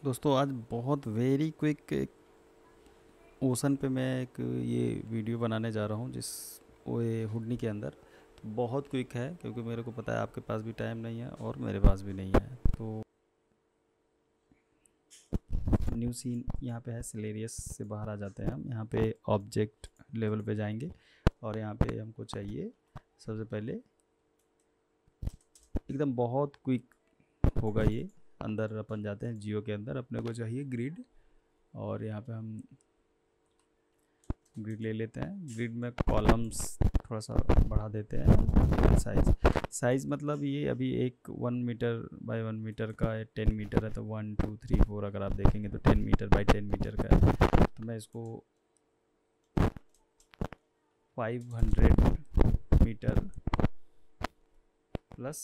दोस्तों आज बहुत वेरी क्विक एक ओशन पे मैं एक ये वीडियो बनाने जा रहा हूँ जिस वो ये हुडनी के अंदर। तो बहुत क्विक है क्योंकि मेरे को पता है आपके पास भी टाइम नहीं है और मेरे पास भी नहीं है। तो न्यू सीन यहाँ पे है, सिलेरियस से बाहर आ जाते हैं हम। यहाँ पे ऑब्जेक्ट लेवल पे जाएंगे और यहाँ पे हमको चाहिए सबसे पहले एकदम बहुत क्विक होगा ये। अंदर अपन जाते हैं जियो के अंदर, अपने को चाहिए ग्रिड और यहाँ पे हम ग्रिड ले लेते हैं। ग्रिड में कॉलम्स थोड़ा सा बढ़ा देते हैं। साइज़ मतलब ये अभी एक 1 मीटर बाय 1 मीटर का 10 मीटर है, तो 1 2 3 4 अगर आप देखेंगे तो 10 मीटर बाय 10 मीटर का है। तो मैं इसको 500 मीटर प्लस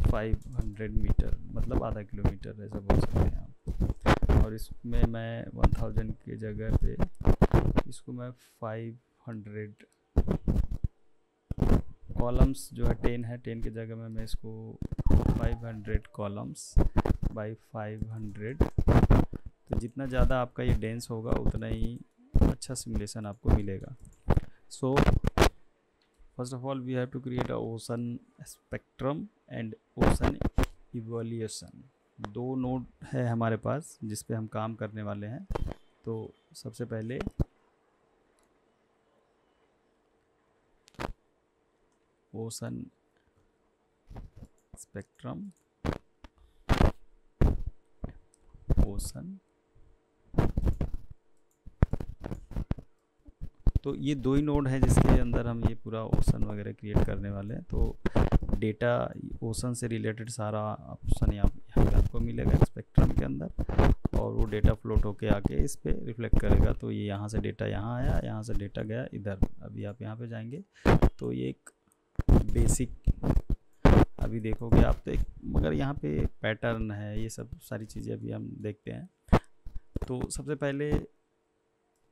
500 मीटर मतलब आधा किलोमीटर ऐसा बोल सकते हैं आप। और इसमें मैं 1000 की जगह पे इसको मैं 500 कॉलम्स जो है 10 है, 10 की जगह में मैं इसको 500 कॉलम्स बाई 500। तो जितना ज़्यादा आपका ये डेंस होगा उतना ही अच्छा सिमुलेशन आपको मिलेगा। So first of all we have to create a ocean spectrum and ocean evolution. दो नोड है हमारे पास जिस पे हम काम करने वाले हैं। तो सबसे पहले ओशन स्पेक्ट्रम, ओशन, तो ये दो ही नोड हैं जिसके अंदर हम ये पूरा ओशन वगैरह क्रिएट करने वाले हैं। तो डेटा ओशन से रिलेटेड सारा ऑप्शन यहाँ पे आपको मिलेगा स्पेक्ट्रम के अंदर, और वो डेटा फ्लोट होके आके इस पे रिफ्लेक्ट करेगा। तो ये यहाँ से डेटा यहाँ आया, यहाँ से डेटा गया इधर। अभी आप यहाँ पे जाएंगे तो ये एक बेसिक अभी देखोगे आप तो एक, मगर यहाँ पे पैटर्न है, ये सब सारी चीज़ें अभी हम देखते हैं। तो सबसे पहले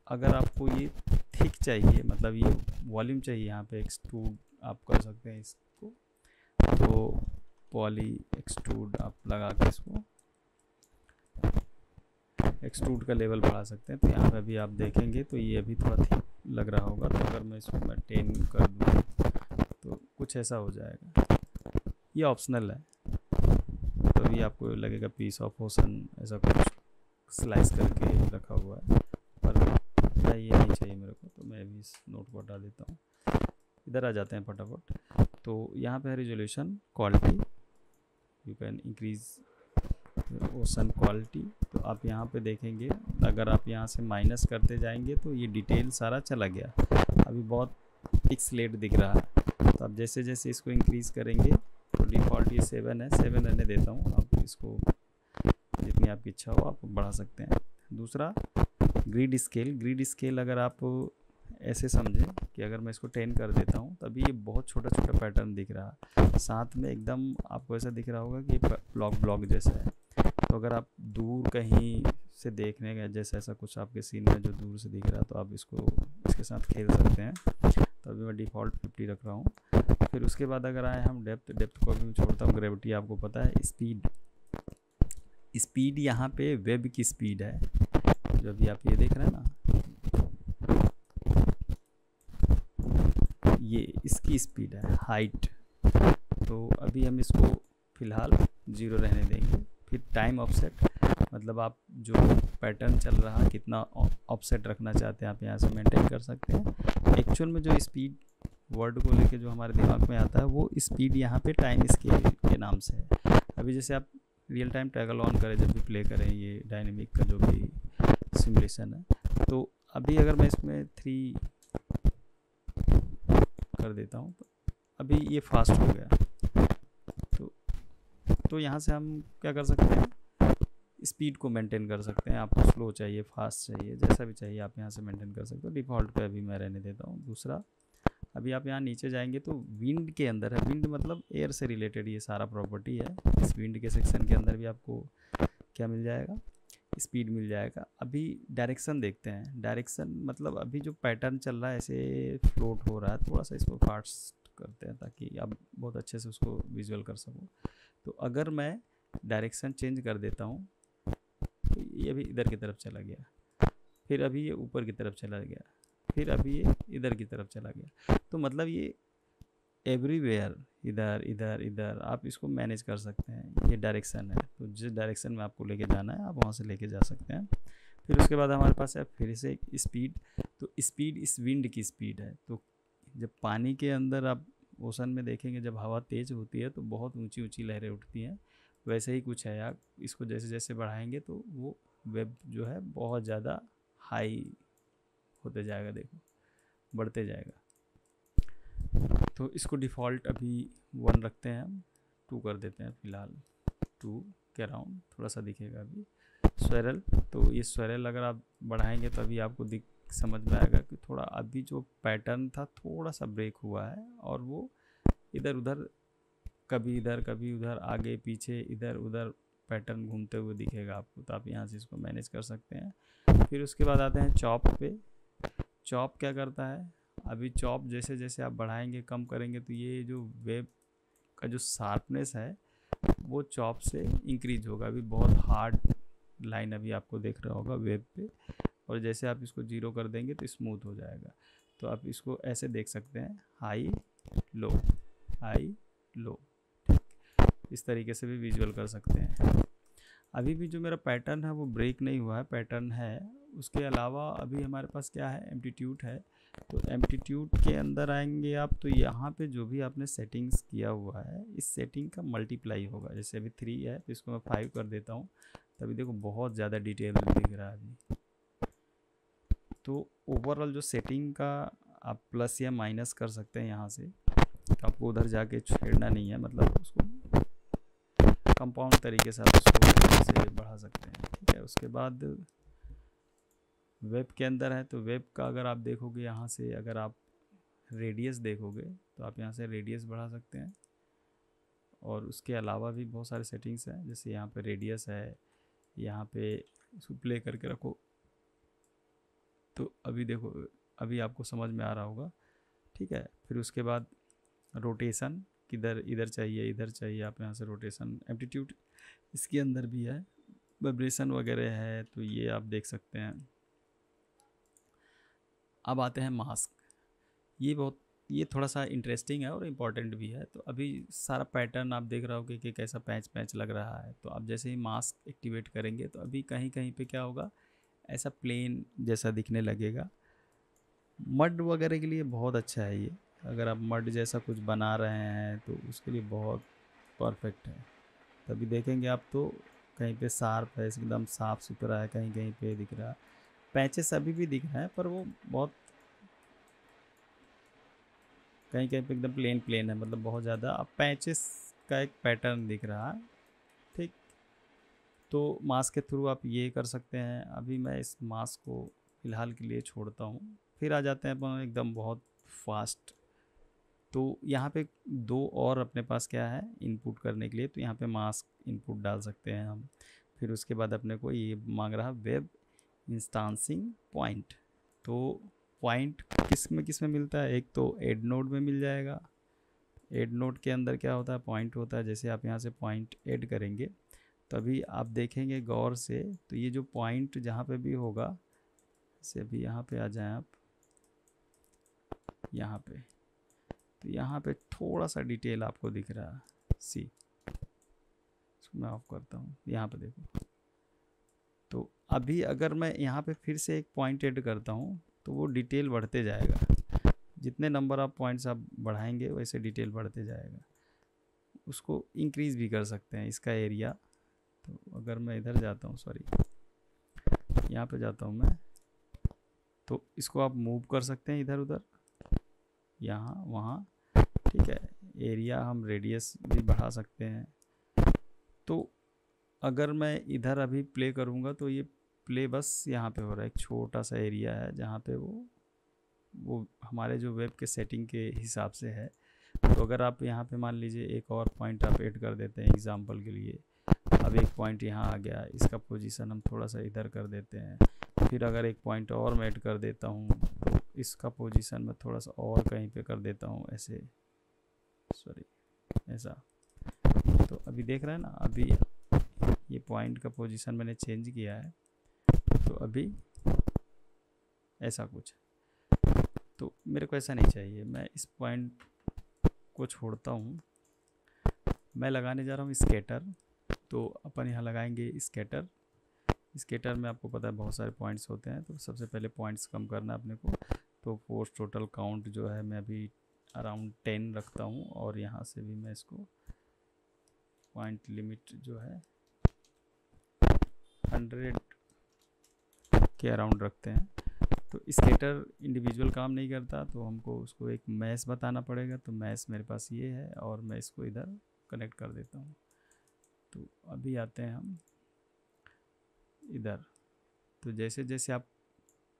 अगर आपको ये थिक चाहिए, मतलब ये वॉल्यूम चाहिए, यहाँ पे एक्सट्रूड आप कर सकते हैं इसको। तो पॉली एक्सट्रूड आप लगा के इसको एक्सट्रूड का लेवल बढ़ा सकते हैं। तो यहाँ पे अभी आप देखेंगे तो ये अभी थोड़ा थिक लग रहा होगा। तो अगर मैं इसको मैं 10 कर दूँ तो कुछ ऐसा हो जाएगा। ये ऑप्शनल है, तो अभी आपको लगेगा पीस ऑफ ओशन ऐसा कुछ स्लाइस करके रखा हुआ है, पर ये नहीं चाहिए मेरे को। तो मैं अभी इस नोट को हटा देता हूँ। इधर आ जाते हैं फटाफट। तो यहाँ पे है resolution quality, you can increase ocean quality. तो आप यहाँ पे देखेंगे अगर आप यहाँ से माइनस करते जाएंगे तो ये डिटेल सारा चला गया। अभी बहुत पिक्सलेट दिख रहा है। तो आप जैसे जैसे इसको इंक्रीज़ करेंगे तो डिफ़ॉल्ट ये 7 है, 7 रहने देता हूँ। आप इसको जितनी आपकी इच्छा हो आप बढ़ा सकते हैं। दूसरा ग्रिड स्केल। ग्रिड स्केल अगर आप ऐसे समझें कि अगर मैं इसको 10 कर देता हूँ तभी ये बहुत छोटा छोटा पैटर्न दिख रहा है, साथ में एकदम आपको ऐसा दिख रहा होगा कि ब्लॉक जैसा है। तो अगर आप दूर कहीं से देखने गए जैसे ऐसा कुछ आपके सीन में जो दूर से दिख रहा है तो आप इसको इसके साथ खेल सकते हैं। तो अभी मैं डिफ़ॉल्ट 50 रख रहा हूँ। फिर उसके बाद अगर आए हम डेप्थ को अभी छोड़ता हूँ। ग्रेविटी आपको पता है। स्पीड यहाँ पे वेब की स्पीड है, जो अभी आप ये देख रहे हैं ना, ये इसकी स्पीड है। हाइट तो अभी हम इसको फ़िलहाल 0 रहने देंगे। फिर टाइम ऑफसेट, मतलब आप जो पैटर्न चल रहा है कितना ऑफसेट रखना चाहते हैं आप यहाँ से मेंटेन कर सकते हैं। एक्चुअल में जो स्पीड वर्ड को लेके जो हमारे दिमाग में आता है वो स्पीड यहाँ पे टाइम स्केल के नाम से है। अभी जैसे आप रियल टाइम टैगल ऑन करें, जब भी प्ले करें ये डायनेमिक का जो भी सिमुलेशन है, तो अभी अगर मैं इसमें 3 कर देता हूँ तो अभी ये फास्ट हो गया। तो यहाँ से हम क्या कर सकते हैं, स्पीड को मेंटेन कर सकते हैं। आपको स्लो चाहिए, फास्ट चाहिए, जैसा भी चाहिए आप यहाँ से मेंटेन कर सकते हो। डिफ़ॉल्ट पे अभी मैं रहने देता हूँ। दूसरा अभी आप यहाँ नीचे जाएंगे तो विंड के अंदर है। विंड मतलब एयर से रिलेटेड ये सारा प्रॉपर्टी है। इस विंड के सेक्शन के अंदर भी आपको क्या मिल जाएगा, स्पीड मिल जाएगा। अभी डायरेक्शन देखते हैं। डायरेक्शन मतलब अभी जो पैटर्न चल रहा है ऐसे फ्लोट हो रहा है, थोड़ा सा इसको फास्ट करते हैं ताकि आप बहुत अच्छे से उसको विजुअल कर सको। तो अगर मैं डायरेक्शन चेंज कर देता हूँ तो ये अभी इधर की तरफ चला गया, फिर अभी ये ऊपर की तरफ चला गया, फिर अभी ये इधर की तरफ चला गया। तो मतलब ये एवरीवेयर, इधर इधर इधर आप इसको मैनेज कर सकते हैं। ये डायरेक्शन है, तो जिस डायरेक्शन में आपको लेके जाना है आप वहाँ से लेके जा सकते हैं। फिर उसके बाद हमारे पास है फिर से स्पीड। तो स्पीड इस विंड की स्पीड है। तो जब पानी के अंदर आप ओशन में देखेंगे, जब हवा तेज़ होती है तो बहुत ऊंची ऊंची लहरें उठती हैं। वैसे ही कुछ है यार, इसको जैसे जैसे बढ़ाएंगे तो वो वेब जो है बहुत ज़्यादा हाई होते जाएगा, देखो बढ़ते जाएगा। तो इसको डिफ़ॉल्ट अभी 1 रखते हैं हम, 2 कर देते हैं फ़िलहाल, 2 के अराउंड थोड़ा सा दिखेगा अभी। स्वेरल, तो ये स्वेरल अगर आप बढ़ाएंगे तो अभी आपको समझ में आएगा कि थोड़ा अभी जो पैटर्न था थोड़ा सा ब्रेक हुआ है, और वो इधर उधर कभी इधर कभी उधर, आगे पीछे इधर उधर पैटर्न घूमते हुए दिखेगा आपको। तो आप यहाँ से इसको मैनेज कर सकते हैं। फिर उसके बाद आते हैं चॉप पे। चॉप क्या करता है, अभी चॉप जैसे जैसे आप बढ़ाएंगे कम करेंगे तो ये जो वेब का जो शार्पनेस है वो चॉप से इंक्रीज होगा। अभी बहुत हार्ड लाइन अभी आपको देख रहा होगा वेब पे, और जैसे आप इसको 0 कर देंगे तो स्मूथ हो जाएगा। तो आप इसको ऐसे देख सकते हैं, हाई लो हाई लो, इस तरीके से भी विजुअल कर सकते हैं। अभी भी जो मेरा पैटर्न है वो ब्रेक नहीं हुआ है, पैटर्न है। उसके अलावा अभी हमारे पास क्या है, एम्पलीट्यूड है। तो एम्पलीट्यूड के अंदर आएंगे आप, तो यहाँ पे जो भी आपने सेटिंग्स किया हुआ है इस सेटिंग का मल्टीप्लाई होगा। जैसे अभी 3 है तो इसको मैं 5 कर देता हूँ, तभी देखो बहुत ज़्यादा डिटेल दिख रहा है अभी। तो ओवरऑल जो सेटिंग का आप प्लस या माइनस कर सकते हैं यहाँ से, तो आपको उधर जाके छेड़ना नहीं है, मतलब उसको कंपाउंड तरीके से आप उसको से बढ़ा सकते हैं। ठीक है, उसके बाद वेब के अंदर है, तो वेब का अगर आप देखोगे यहाँ से, अगर आप रेडियस देखोगे तो आप यहाँ से रेडियस बढ़ा सकते हैं। और उसके अलावा भी बहुत सारे सेटिंग्स हैं, जैसे यहाँ पे रेडियस है, यहाँ पे इसको प्ले करके रखो तो अभी देखो अभी आपको समझ में आ रहा होगा। ठीक है, फिर उसके बाद रोटेशन, किधर इधर चाहिए इधर चाहिए, आप यहाँ से रोटेशन, एम्पलीट्यूड इसके अंदर भी है, वाइब्रेशन वगैरह है, तो ये आप देख सकते हैं। अब आते हैं मास्क। ये थोड़ा सा इंटरेस्टिंग है और इम्पॉर्टेंट भी है। तो अभी सारा पैटर्न आप देख रहे हो कि कैसा पैच पैच लग रहा है। तो आप जैसे ही मास्क एक्टिवेट करेंगे तो अभी कहीं कहीं पे क्या होगा, ऐसा प्लेन जैसा दिखने लगेगा। मड वगैरह के लिए बहुत अच्छा है ये, अगर आप मड जैसा कुछ बना रहे हैं तो उसके लिए बहुत परफेक्ट है। तभी देखेंगे आप तो कहीं पे शार्प है, एकदम साफ़ सुथरा है, कहीं कहीं पे दिख रहा है पैचेस अभी भी दिख रहे हैं, पर वो बहुत कहीं कहीं पे एकदम प्लेन प्लेन है, मतलब बहुत ज़्यादा अब पैचेस का एक पैटर्न दिख रहा है। ठीक, तो मास्क के थ्रू आप ये कर सकते हैं। अभी मैं इस मास्क को फ़िलहाल के लिए छोड़ता हूँ, फिर आ जाते हैं अपन एकदम बहुत फास्ट। तो यहाँ पे 2 और अपने पास क्या है इनपुट करने के लिए, तो यहाँ पे मास्क इनपुट डाल सकते हैं हम। फिर उसके बाद अपने को ये मांग रहा वेब इंस्टांसिंग पॉइंट। तो पॉइंट किस में मिलता है, एक तो एड नोड में मिल जाएगा। एड नोड के अंदर क्या होता है, पॉइंट होता है। जैसे आप यहाँ से पॉइंट ऐड करेंगे तभी आप देखेंगे गौर से, तो ये जो पॉइंट जहाँ पे भी होगा, जैसे अभी यहाँ पे आ जाएं आप, यहाँ पे, तो यहाँ पे थोड़ा सा डिटेल आपको दिख रहा है। सी, इसको मैं ऑफ करता हूँ, यहाँ पे देखो। तो अभी अगर मैं यहाँ पे फिर से एक पॉइंट ऐड करता हूँ तो वो डिटेल बढ़ते जाएगा। जितने नंबर ऑफ पॉइंट्स आप बढ़ाएंगे वैसे डिटेल बढ़ते जाएगा। उसको इंक्रीज़ भी कर सकते हैं इसका एरिया। तो अगर मैं इधर जाता हूँ, सॉरी यहाँ पे जाता हूँ मैं, तो इसको आप मूव कर सकते हैं इधर उधर, यहाँ वहाँ। ठीक है, एरिया हम रेडियस भी बढ़ा सकते हैं। तो अगर मैं इधर अभी प्ले करूँगा तो ये प्ले बस यहाँ पे हो रहा है, एक छोटा सा एरिया है जहाँ पे वो हमारे जो वेब के सेटिंग के हिसाब से है। तो अगर आप यहाँ पे मान लीजिए एक और पॉइंट आप ऐड कर देते हैं एग्जांपल के लिए, अब एक पॉइंट यहाँ आ गया, इसका पोजीशन हम थोड़ा सा इधर कर देते हैं। फिर अगर एक पॉइंट और मैं ऐड कर देता हूँ तो इसका पोजीशन मैं थोड़ा सा और कहीं पे कर देता हूँ, ऐसे, सॉरी ऐसा। तो अभी देख रहे हैं ना, अभी ये पॉइंट का पोजीशन मैंने चेंज किया है, तो अभी ऐसा कुछ। तो मेरे को ऐसा नहीं चाहिए, मैं इस पॉइंट को छोड़ता हूँ। मैं लगाने जा रहा हूँ स्केटर। तो अपन यहाँ लगाएंगे स्केटर। स्केटर में आपको पता है बहुत सारे पॉइंट्स होते हैं, तो सबसे पहले पॉइंट्स कम करना है अपने को। तो फोर्स टोटल काउंट जो है मैं अभी अराउंड 10 रखता हूँ, और यहाँ से भी मैं इसको पॉइंट लिमिट जो है 100 के अराउंड रखते हैं। तो स्केटर इंडिविजुअल काम नहीं करता, तो हमको उसको एक मैश बताना पड़ेगा। तो मैश मेरे पास ये है, और मैं इसको इधर कनेक्ट कर देता हूँ। तो अभी आते हैं हम इधर। तो जैसे जैसे आप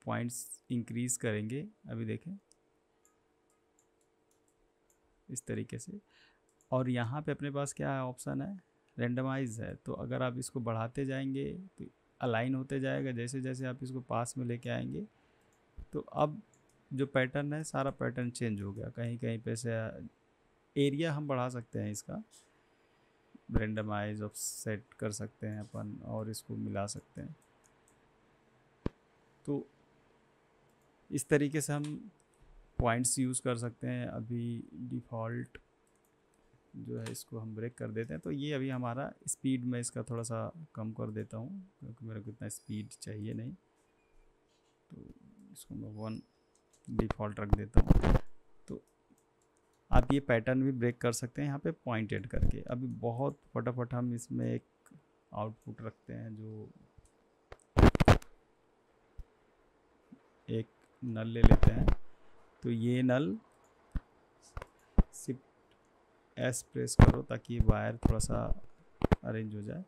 पॉइंट्स इंक्रीज़ करेंगे, अभी देखें इस तरीके से। और यहाँ पे अपने पास क्या ऑप्शन है, रेंडमाइज है। तो अगर आप इसको बढ़ाते जाएंगे तो अलाइन होते जाएगा। जैसे जैसे आप इसको पास में लेके आएंगे, तो अब जो पैटर्न है सारा पैटर्न चेंज हो गया। कहीं कहीं पे से एरिया हम बढ़ा सकते हैं, इसका रेंडमाइज ऑफसेट कर सकते हैं अपन, और इसको मिला सकते हैं। तो इस तरीके से हम पॉइंट्स यूज़ कर सकते हैं। अभी डिफ़ॉल्ट जो है इसको हम ब्रेक कर देते हैं। तो ये अभी हमारा स्पीड में इसका थोड़ा सा कम कर देता हूँ, क्योंकि मेरे को इतना स्पीड चाहिए नहीं। तो इसको मैं 1 डिफ़ॉल्ट रख देता हूँ। तो आप ये पैटर्न भी ब्रेक कर सकते हैं यहाँ पे पॉइंट ऐड करके। अभी बहुत फटाफट हम इसमें एक आउटपुट रखते हैं, जो एक नल ले लेते हैं। तो ये नल शिफ्ट एस प्रेस करो ताकि वायर थोड़ा सा अरेंज हो जाए।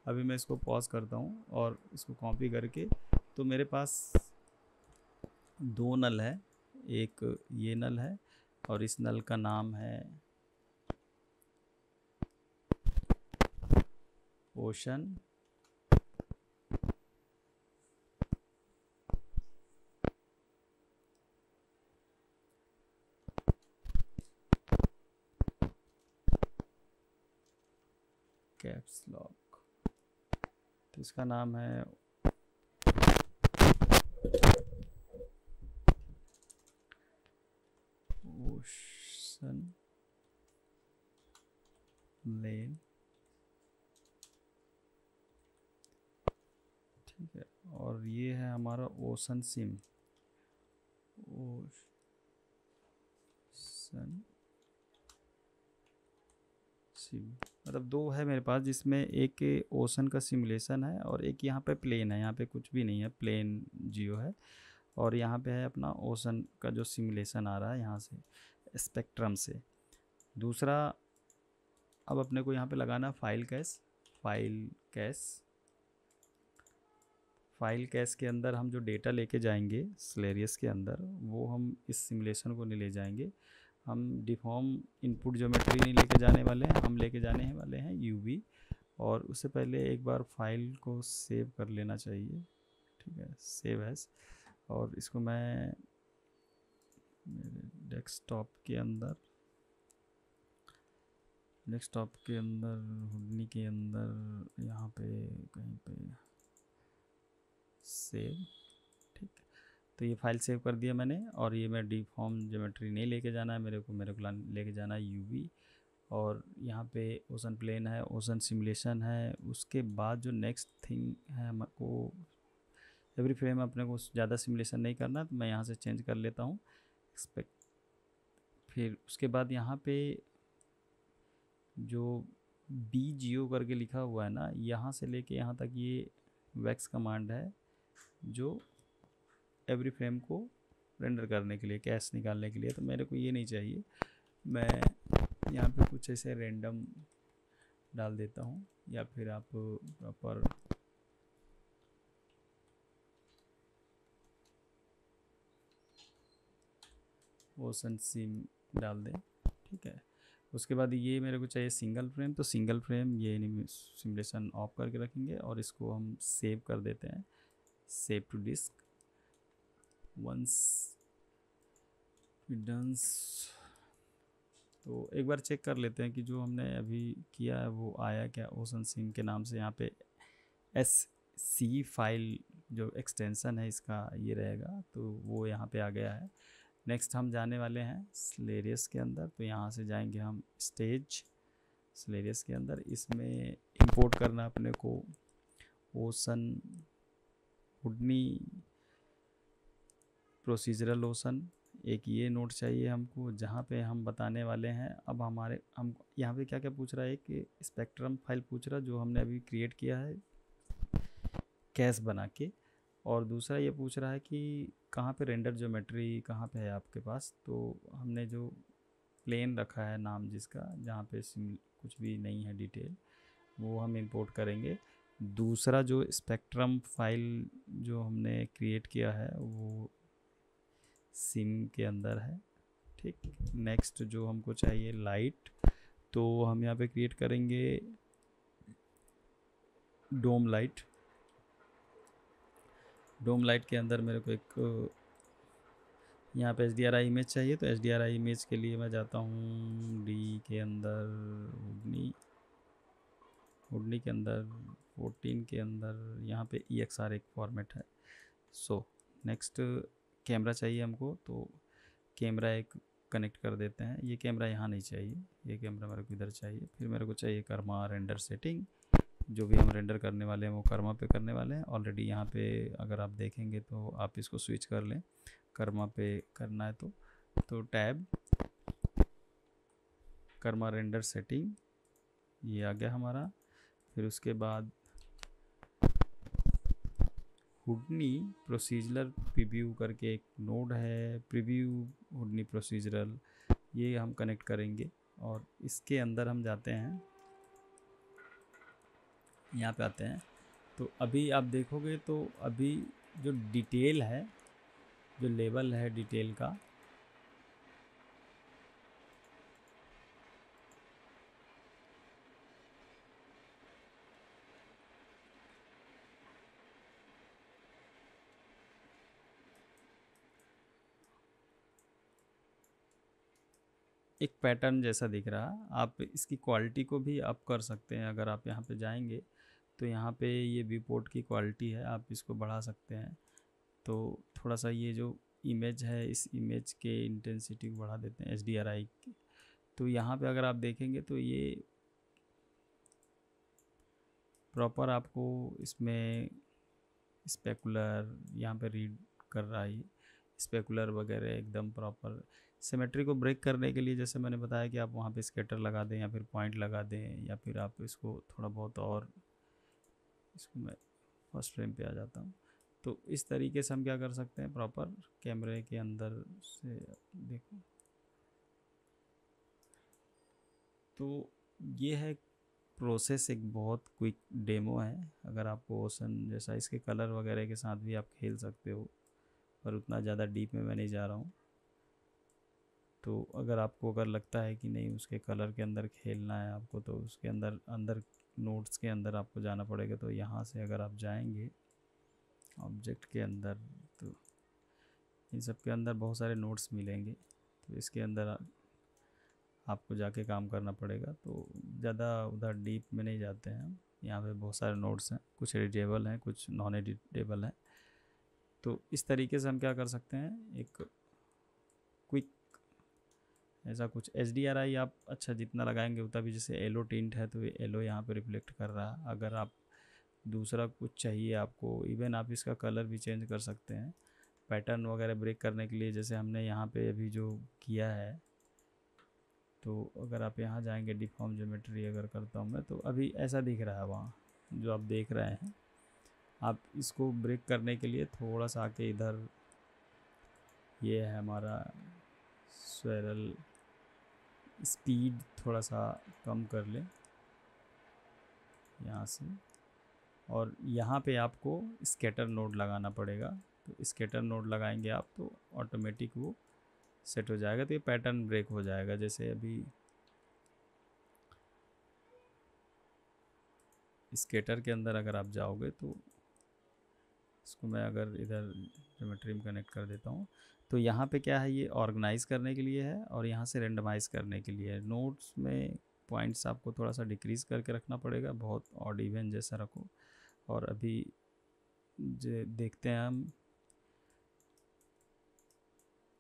अभी मैं इसको पॉज करता हूँ और इसको कॉपी करके, तो मेरे पास 2 नल है। एक ये नल है, और इस नल का नाम है ओशन कैप्स लॉक। तो इसका नाम है ओशन लेन, ठीक है। और ये है हमारा ओशन सिम, ओशन सिम। मतलब 2 है मेरे पास, जिसमें एक ओशन का सिमुलेशन है और एक यहाँ पे प्लेन है। यहाँ पे कुछ भी नहीं है, प्लेन जियो है। और यहाँ पे है अपना ओशन का जो सिमुलेशन आ रहा है यहाँ से स्पेक्ट्रम से। दूसरा, अब अपने को यहाँ पे लगाना फाइल कैश। फाइल कैश के अंदर हम जो डेटा लेके जाएंगे स्लेरियस के अंदर, वो हम इस सिमुलेशन को नहीं ले जाएंगे। हम डिफॉर्म इनपुट ज्योमेट्री नहीं लेके जाने वाले हैं, हम लेके जाने वाले हैं यूवी। और उससे पहले एक बार फाइल को सेव कर लेना चाहिए, ठीक है, सेव एज। और इसको मैं मेरे डेस्कटॉप के अंदर हुडनी के अंदर यहाँ पे कहीं पे सेव, ठीक। तो ये फाइल सेव कर दिया मैंने। और ये मैं डिफॉर्म ज्योमेट्री नहीं लेके जाना है मेरे को लेके जाना है यूवी। और यहाँ पे ओशन प्लेन है, ओशन सिमुलेशन है। उसके बाद जो नेक्स्ट थिंग है, हमको एवरी फ्रेम अपने को ज़्यादा सिमुलेशन नहीं करना, तो मैं यहाँ से चेंज कर लेता हूँ एक्सपेक्ट। फिर उसके बाद यहाँ पे जो बी जियो करके लिखा हुआ है ना, यहाँ से लेके यहाँ तक ये वैक्स कमांड है, जो एवरी फ्रेम को रेंडर करने के लिए, कैश निकालने के लिए। तो मेरे को ये नहीं चाहिए, मैं यहाँ पे कुछ ऐसे रैंडम डाल देता हूँ, या फिर आप प्रॉपर ओशन सिम डाल दें, ठीक है। उसके बाद ये मेरे को चाहिए सिंगल फ्रेम। तो सिंगल फ्रेम ये सिमुलेशन ऑफ करके रखेंगे, और इसको हम सेव कर देते हैं, सेव टू डिस्क। वंस डन्स, तो एक बार चेक कर लेते हैं कि जो हमने अभी किया है वो आया क्या ओशन सिम के नाम से। यहाँ पे एस सी फाइल जो एक्सटेंशन है इसका ये रहेगा, तो वो यहाँ पे आ गया है। नेक्स्ट हम जाने वाले हैं स्लेरियस के अंदर, तो यहाँ से जाएंगे हम स्टेज स्लेरियस के अंदर। इसमें इंपोर्ट करना अपने को ओशन हुडनी प्रोसीजरल ओशन, एक ये नोट चाहिए हमको, जहाँ पे हम बताने वाले हैं अब हम यहाँ पे क्या क्या पूछ रहा है कि स्पेक्ट्रम फाइल पूछ रहा है जो हमने अभी क्रिएट किया है कैश बना के, और दूसरा ये पूछ रहा है कि कहाँ पे रेंडर ज्योमेट्री कहाँ पे है आपके पास। तो हमने जो प्लेन रखा है नाम जिसका, जहाँ पे कुछ भी नहीं है डिटेल, वो हम इंपोर्ट करेंगे। दूसरा जो स्पेक्ट्रम फाइल जो हमने क्रिएट किया है वो सिम के अंदर है, ठीक। नेक्स्ट जो हमको चाहिए लाइट, तो हम यहाँ पे क्रिएट करेंगे डोम लाइट। डोम लाइट के अंदर मेरे को एक यहाँ पे HDRI इमेज चाहिए, तो HDRI इमेज के लिए मैं जाता हूँ डी के अंदर, उडनी के अंदर 14 के अंदर, यहाँ पे EXR एक फॉर्मेट है। सो नेक्स्ट कैमरा चाहिए हमको, तो कैमरा एक कनेक्ट कर देते हैं। ये कैमरा यहाँ नहीं चाहिए, ये कैमरा मेरे को इधर चाहिए। फिर मेरे को चाहिए कर्मा रेंडर सेटिंग, जो भी हम रेंडर करने वाले हैं वो कर्मा पे करने वाले हैं। ऑलरेडी यहाँ पे अगर आप देखेंगे तो आप इसको स्विच कर लें, कर्मा पे करना है तो टैब कर्मा रेंडर सेटिंग ये आ गया हमारा। फिर उसके बाद हुडनी प्रोसीजरल प्रीव्यू करके एक नोड है, प्रीव्यू हुडनी प्रोसीजरल, ये हम कनेक्ट करेंगे। और इसके अंदर हम जाते हैं, यहाँ पे आते हैं, तो अभी आप देखोगे तो अभी जो डिटेल है, जो लेवल है डिटेल का, एक पैटर्न जैसा दिख रहा। आप इसकी क्वालिटी को भी अप कर सकते हैं। अगर आप यहाँ पे जाएंगे तो यहाँ पे ये व्यू पोर्ट की क्वालिटी है, आप इसको बढ़ा सकते हैं। तो थोड़ा सा ये जो इमेज है, इस इमेज के इंटेंसिटी को बढ़ा देते हैं HDRI की। तो यहाँ पे अगर आप देखेंगे तो ये प्रॉपर आपको इसमें स्पेकुलर यहाँ पे रीड कर रहा है, स्पेकुलर वगैरह एकदम प्रॉपर। सिमेट्री को ब्रेक करने के लिए जैसे मैंने बताया कि आप वहाँ पे स्केटर लगा दें या फिर पॉइंट लगा दें, या फिर आप इसको थोड़ा बहुत और, इसको मैं फर्स्ट फ्रेम पे आ जाता हूँ। तो इस तरीके से हम क्या कर सकते हैं, प्रॉपर कैमरे के अंदर से देखो। तो ये है प्रोसेस, एक बहुत क्विक डेमो है। अगर आपको ओशन जैसा, इसके कलर वगैरह के साथ भी आप खेल सकते हो, पर उतना ज़्यादा डीप में मैं नहीं जा रहा हूँ। तो अगर आपको अगर लगता है कि नहीं उसके कलर के अंदर खेलना है आपको, तो उसके अंदर नोट्स के अंदर आपको जाना पड़ेगा। तो यहाँ से अगर आप जाएंगे ऑब्जेक्ट के अंदर, तो इन सब के अंदर बहुत सारे नोट्स मिलेंगे, तो इसके अंदर आपको जाके काम करना पड़ेगा। तो ज़्यादा उधर डीप में नहीं जाते हैं हम। यहाँ पे बहुत सारे नोट्स हैं, कुछ एडिटेबल हैं, कुछ नॉन एडिटेबल हैं। तो इस तरीके से हम क्या कर सकते हैं, एक क्विक ऐसा कुछ HDRI आप अच्छा जितना लगाएंगे उतना भी, जैसे येलो टिंट है तो ये येलो यहाँ पे रिफ्लेक्ट कर रहा है। अगर आप दूसरा कुछ चाहिए आपको, इवन आप इसका कलर भी चेंज कर सकते हैं पैटर्न वगैरह ब्रेक करने के लिए, जैसे हमने यहाँ पे अभी जो किया है। तो अगर आप यहाँ जाएंगे, डिफॉर्म ज्योमेट्री अगर करता हूँ मैं, तो अभी ऐसा दिख रहा है वहाँ जो आप देख रहे हैं। आप इसको ब्रेक करने के लिए थोड़ा सा आके इधर, ये है हमारा स्वेरल, स्पीड थोड़ा सा कम कर लें यहाँ से, और यहाँ पे आपको स्कैटर नोड लगाना पड़ेगा। तो स्कैटर नोड लगाएंगे आप तो ऑटोमेटिक वो सेट हो जाएगा। तो ये पैटर्न ब्रेक हो जाएगा। जैसे अभी स्केटर के अंदर अगर आप जाओगे, तो इसको मैं अगर इधर ज्योमेट्री में कनेक्ट कर देता हूँ, तो यहाँ पे क्या है, ये ऑर्गेनाइज करने के लिए है और यहाँ से रेंडमाइज करने के लिए है। नोट्स में पॉइंट्स आपको थोड़ा सा डिक्रीज़ करके रखना पड़ेगा, बहुत ऑड इवन जैसा रखो। और अभी देखते हैं हम,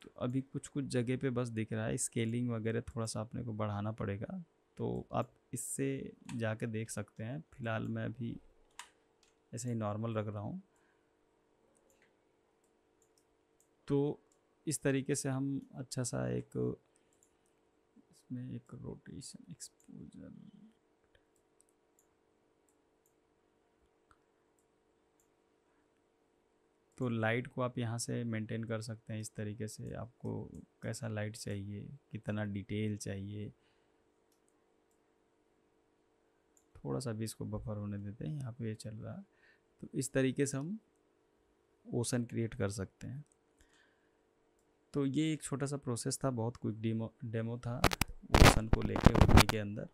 तो अभी कुछ कुछ जगह पे बस दिख रहा है। स्केलिंग वगैरह थोड़ा सा अपने को बढ़ाना पड़ेगा, तो आप इससे जाके देख सकते हैं। फ़िलहाल मैं अभी ऐसे ही नॉर्मल रख रहा हूँ। तो इस तरीके से हम अच्छा सा एक इसमें एक रोटेशन एक्सपोजर, तो लाइट को आप यहाँ से मेंटेन कर सकते हैं इस तरीके से। आपको कैसा लाइट चाहिए, कितना डिटेल चाहिए। थोड़ा सा भी इसको बफर होने देते हैं, यहाँ पे ये चल रहा है। तो इस तरीके से हम ओशन क्रिएट कर सकते हैं। तो ये एक छोटा सा प्रोसेस था, बहुत क्विक डेमो था ओशन को लेके उड़ने के अंदर।